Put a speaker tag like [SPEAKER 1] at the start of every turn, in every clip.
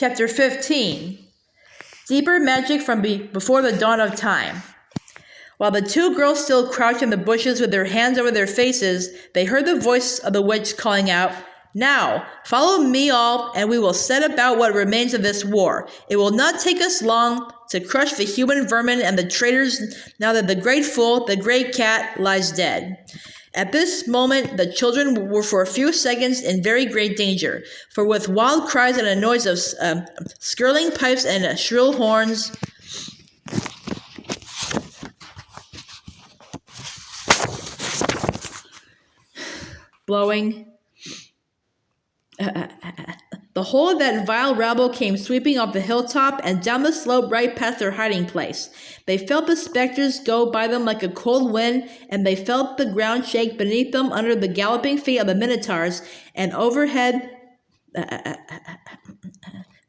[SPEAKER 1] Chapter 15. Deeper Magic from Before the Dawn of Time. While the two girls still crouched in the bushes with their hands over their faces, they heard the voice of the witch calling out, "Now, follow me all, and we will set about what remains of this war. It will not take us long to crush the human vermin and the traitors now that the great fool, the great cat, lies dead." At this moment, the children were for a few seconds in very great danger, for with wild cries and a noise of skirling pipes and shrill horns, blowing, the whole of that vile rabble came sweeping off the hilltop and down the slope right past their hiding place. They felt the specters go by them like a cold wind, and they felt the ground shake beneath them under the galloping feet of the minotaurs, and overhead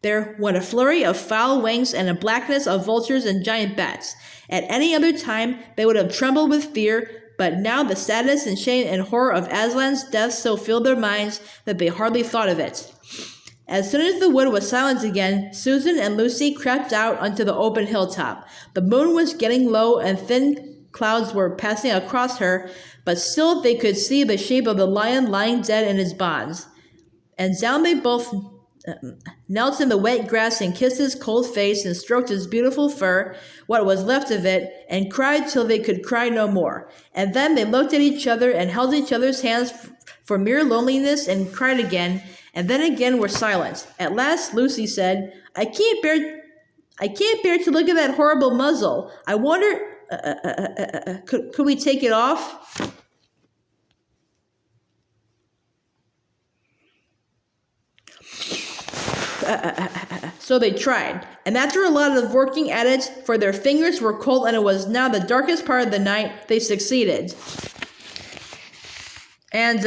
[SPEAKER 1] there went a flurry of foul wings and a blackness of vultures and giant bats. At any other time they would have trembled with fear, but now the sadness and shame and horror of Aslan's death so filled their minds that they hardly thought of it. As soon as the wood was silent again, Susan and Lucy crept out onto the open hilltop. The moon was getting low and thin clouds were passing across her, but still they could see the shape of the lion lying dead in his bonds. And down they both knelt in the wet grass and kissed his cold face and stroked his beautiful fur, what was left of it, and cried till they could cry no more. And then they looked at each other and held each other's hands for mere loneliness and cried again, and then again were silent. At last Lucy said, I can't bear to look at that horrible muzzle. I wonder, could we take it off?" So they tried, and after a lot of working at it, for their fingers were cold and it was now the darkest part of the night, they succeeded. And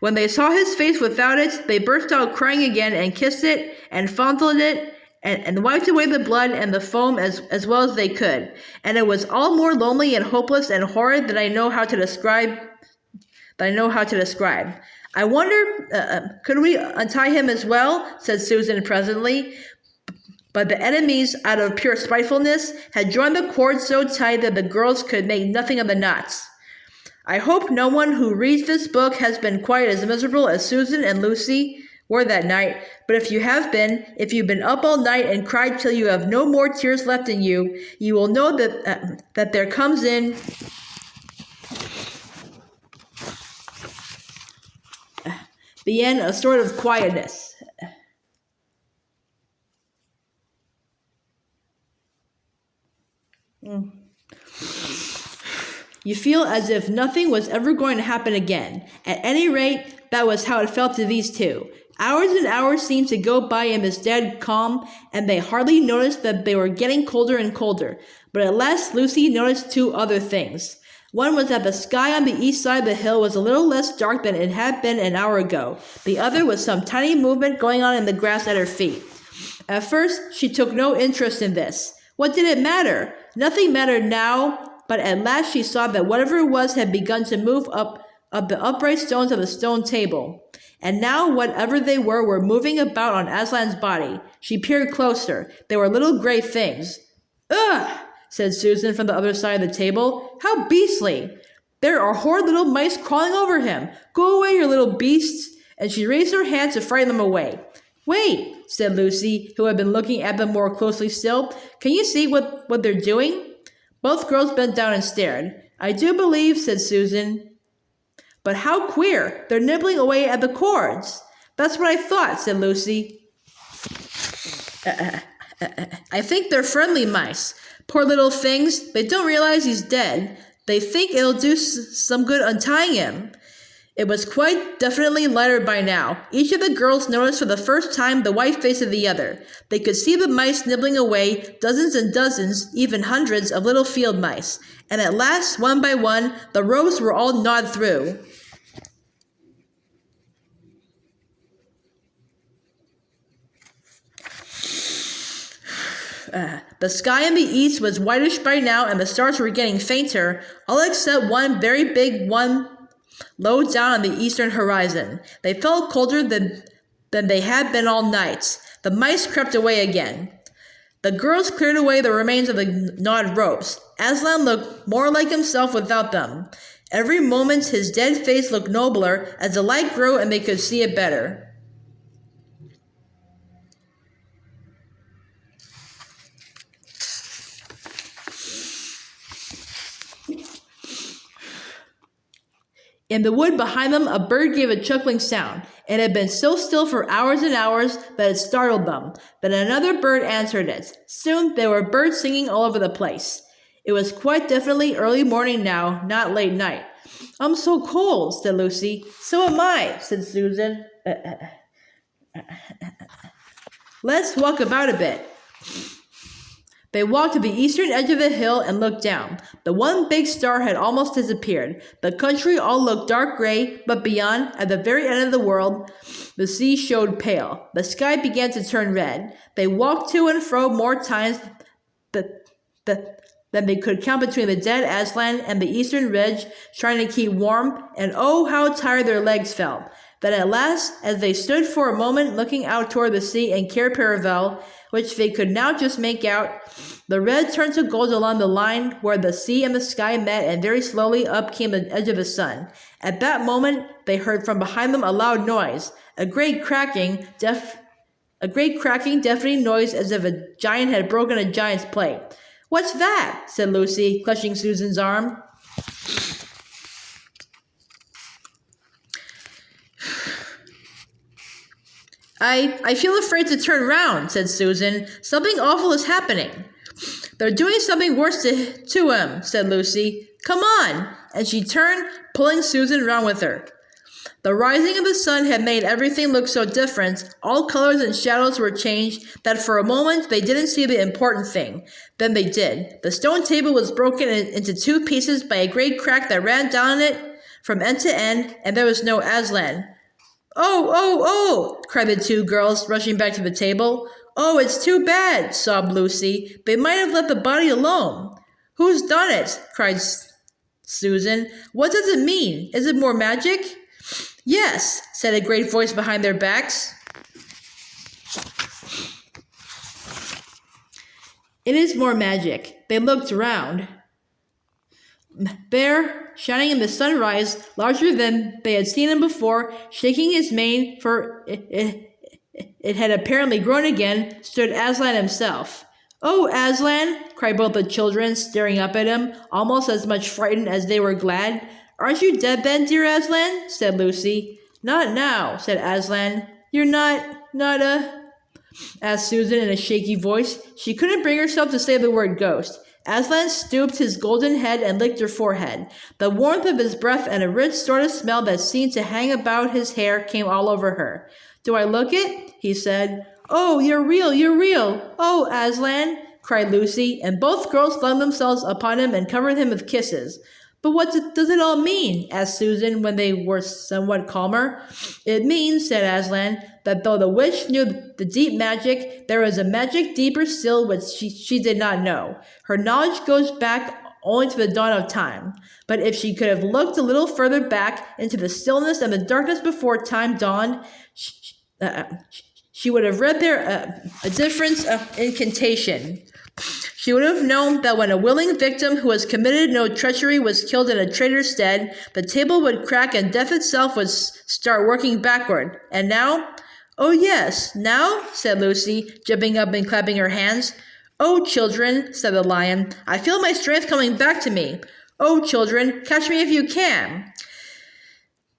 [SPEAKER 1] when they saw his face without it, they burst out crying again and kissed it and fondled it and wiped away the blood and the foam as well as they could. And it was all more lonely and hopeless and horrid than I know how to describe. I wonder, could we untie him as well? Said Susan presently. But the enemies, out of pure spitefulness, had joined the cord so tight that the girls could make nothing of the knots. I hope no one who reads this book has been quite as miserable as Susan and Lucy were that night, but if you've been up all night and cried till you have no more tears left in you, you will know that there comes in the end a sort of quietness. You feel as if nothing was ever going to happen again. At any rate, that was how it felt to these two. Hours and hours seemed to go by in this dead calm, and they hardly noticed that they were getting colder and colder. But at last Lucy noticed two other things. One was that the sky on the east side of the hill was a little less dark than it had been an hour ago. The other was some tiny movement going on in the grass at her feet. At first, she took no interest in this. What did it matter? Nothing mattered now. But at last she saw that whatever it was had begun to move up the upright stones of the stone table. And now whatever they were moving about on Aslan's body. She peered closer. They were little gray things. "Ugh!" said Susan from the other side of the table. "How beastly! There are horrid little mice crawling over him. Go away, you little beasts!" And she raised her hand to frighten them away. "Wait," said Lucy, who had been looking at them more closely still. "Can you see what they're doing?" Both girls bent down and stared. "I do believe," said Susan. "But how queer! They're nibbling away at the cords." "That's what I thought," said Lucy. "I think they're friendly mice. Poor little things. They don't realize he's dead. They think it'll do some good untying him." It was quite definitely lighter by now. Each of the girls noticed for the first time the white face of the other. They could see the mice nibbling away, dozens and dozens, even hundreds of little field mice. And at last, one by one, the ropes were all gnawed through. The sky in the east was whitish by now, and the stars were getting fainter, all except one very big one low down on the eastern horizon. They felt colder than than they had been all night. The mice crept away again. The girls cleared away the remains of the gnawed ropes. Aslan looked more like himself without them. Every moment his dead face looked nobler as the light grew and they could see it better. In the wood behind them, a bird gave a chuckling sound. It had been so still for hours and hours that it startled them. But another bird answered it. Soon there were birds singing all over the place. It was quite definitely early morning now, not late night. "I'm so cold," said Lucy. "So am I," said Susan. "Let's walk about a bit." They walked to the eastern edge of the hill and looked down. The one big star had almost disappeared. The country all looked dark gray, but beyond, at the very end of the world, the sea showed pale. The sky began to turn red. They walked to and fro more times than they could count between the dead Aslan and the eastern ridge, trying to keep warm, and oh, how tired their legs felt. Then at last, as they stood for a moment looking out toward the sea and Cair Paravel, which they could now just make out, the red turned to gold along the line where the sea and the sky met, and very slowly up came the edge of the sun. At that moment, they heard from behind them a loud noise, a great cracking, deafening noise as if a giant had broken a giant's plate. "What's that?" said Lucy, clutching Susan's arm. I feel afraid to turn round," said Susan. "Something awful is happening." "They're doing something worse to him," said Lucy. "Come on!" And she turned, pulling Susan round with her. The rising of the sun had made everything look so different. All colors and shadows were changed that for a moment they didn't see the important thing. Then they did. The stone table was broken into two pieces by a great crack that ran down it from end to end, and there was no Aslan. "Oh, oh, oh!" cried the two girls, rushing back to the table. "Oh, it's too bad," sobbed Lucy. "They might have let the body alone." "Who's done it?" cried Susan. "What does it mean? Is it more magic?" "Yes," said a great voice behind their backs. "It is more magic." They looked round. There, shining in the sunrise, larger than they had seen him before, shaking his mane, for it had apparently grown again, stood Aslan himself. "Oh, Aslan!" cried both the children, staring up at him, almost as much frightened as they were glad. "Aren't you dead then, dear Aslan?" said Lucy. "Not now," said Aslan. "You're not asked Susan in a shaky voice. She couldn't bring herself to say the word ghost. Aslan stooped his golden head and licked her forehead. The warmth of his breath and a rich sort of smell that seemed to hang about his hair came all over her. "Do I look it?" he said. "Oh, you're real, you're real! Oh, Aslan!" cried Lucy, and both girls flung themselves upon him and covered him with kisses. "But what does it all mean?" asked Susan when they were somewhat calmer. "It means," said Aslan, "that though the witch knew the deep magic, there is a magic deeper still which she did not know. Her knowledge goes back only to the dawn of time. But if she could have looked a little further back into the stillness and the darkness before time dawned, she would have read there a difference of incantation. She would have known that when a willing victim who has committed no treachery was killed in a traitor's stead, the table would crack and death itself would start working backward. And now?" "Oh, yes, now?" said Lucy, jumping up and clapping her hands. "Oh, children," said the lion, "I feel my strength coming back to me. Oh, children, catch me if you can."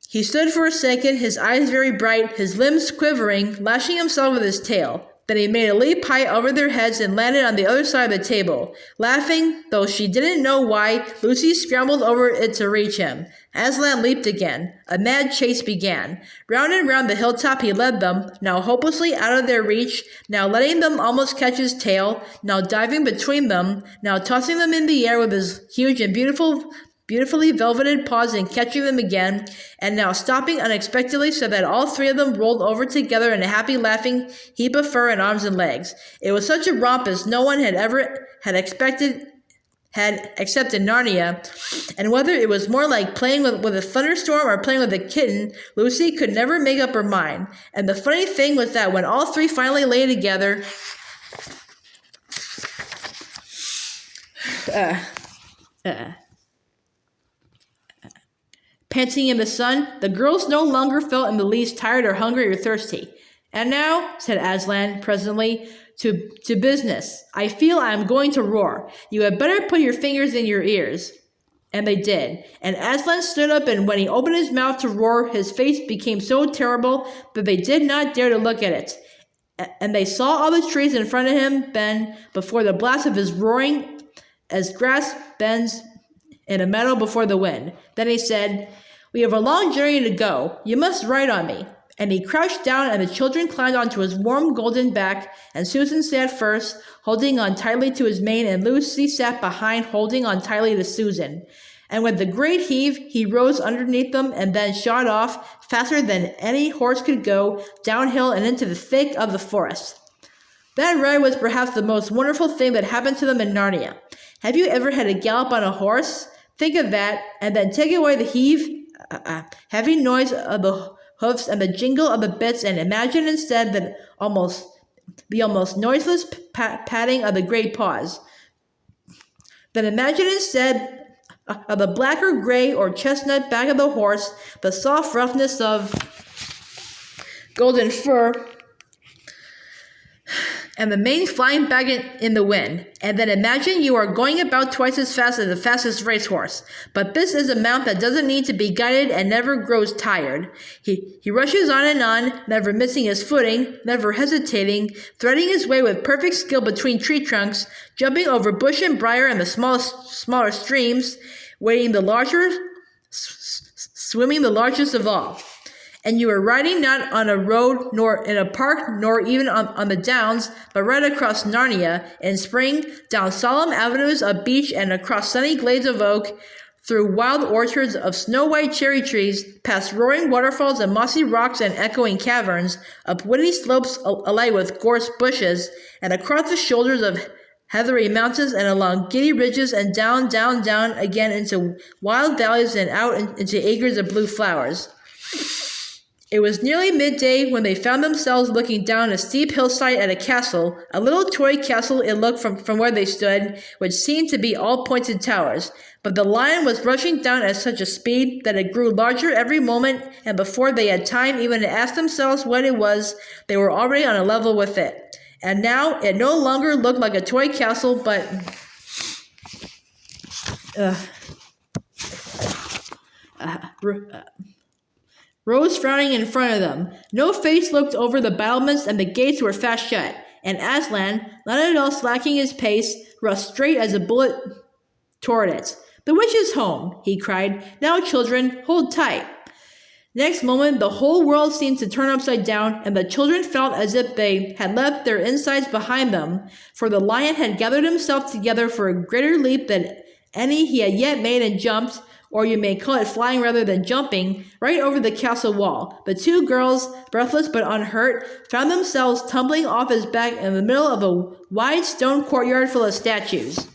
[SPEAKER 1] He stood for a second, his eyes very bright, his limbs quivering, lashing himself with his tail. Then he made a leap high over their heads and landed on the other side of the table. Laughing, though she didn't know why, Lucy scrambled over it to reach him. Aslan leaped again. A mad chase began. Round and round the hilltop he led them, now hopelessly out of their reach, now letting them almost catch his tail, now diving between them, now tossing them in the air with his huge and beautifully velveted paws and catching them again, and now stopping unexpectedly so that all three of them rolled over together in a happy laughing heap of fur and arms and legs. It was such a romp as no one had expected had except in Narnia, and whether it was more like playing with a thunderstorm or playing with a kitten, Lucy could never make up her mind. And the funny thing was that when all three finally lay together, panting in the sun, the girls no longer felt in the least tired or hungry or thirsty. "And now," said Aslan presently, to business. "I feel I am going to roar. You had better put your fingers in your ears." And they did. And Aslan stood up, and when he opened his mouth to roar, his face became so terrible that they did not dare to look at it. And they saw all the trees in front of him bend before the blast of his roaring, as grass bends in a meadow before the wind. Then he said, "We have a long journey to go. You must ride on me." And he crouched down, and the children climbed onto his warm golden back, and Susan sat first, holding on tightly to his mane, and Lucy sat behind, holding on tightly to Susan. And with a great heave, he rose underneath them, and then shot off, faster than any horse could go, downhill and into the thick of the forest. That ride was perhaps the most wonderful thing that happened to them in Narnia. Have you ever had a gallop on a horse? Think of that, and then take away the heavy noise of the hoofs and the jingle of the bits, and imagine instead the almost noiseless patting of the great paws. Then imagine instead of the black or gray or chestnut back of the horse, the soft roughness of golden fur, and the mane flying back in the wind. And then imagine you are going about twice as fast as the fastest racehorse. But this is a mount that doesn't need to be guided and never grows tired. He rushes on, never missing his footing, never hesitating, threading his way with perfect skill between tree trunks, jumping over bush and briar and the smaller streams, swimming the largest of all. And you are riding not on a road, nor in a park, nor even on the downs, but right across Narnia in spring, down solemn avenues of beech and across sunny glades of oak, through wild orchards of snow-white cherry trees, past roaring waterfalls and mossy rocks and echoing caverns, up woody slopes alight with gorse bushes, and across the shoulders of heathery mountains and along giddy ridges and down again into wild valleys and out into acres of blue flowers. It was nearly midday when they found themselves looking down a steep hillside at a castle, a little toy castle it looked from where they stood, which seemed to be all pointed towers. But the lion was rushing down at such a speed that it grew larger every moment, and before they had time even to ask themselves what it was, they were already on a level with it. And now it no longer looked like a toy castle, but rose frowning in front of them. No face looked over the battlements, and the gates were fast shut. And Aslan, not at all slacking his pace, rushed straight as a bullet toward it. "The witch is home," he cried. "Now, children, hold tight." Next moment, the whole world seemed to turn upside down, and the children felt as if they had left their insides behind them, for the lion had gathered himself together for a greater leap than any he had yet made and jumped, or you may call it flying rather than jumping, right over the castle wall. The two girls, breathless but unhurt, found themselves tumbling off his back in the middle of a wide stone courtyard full of statues.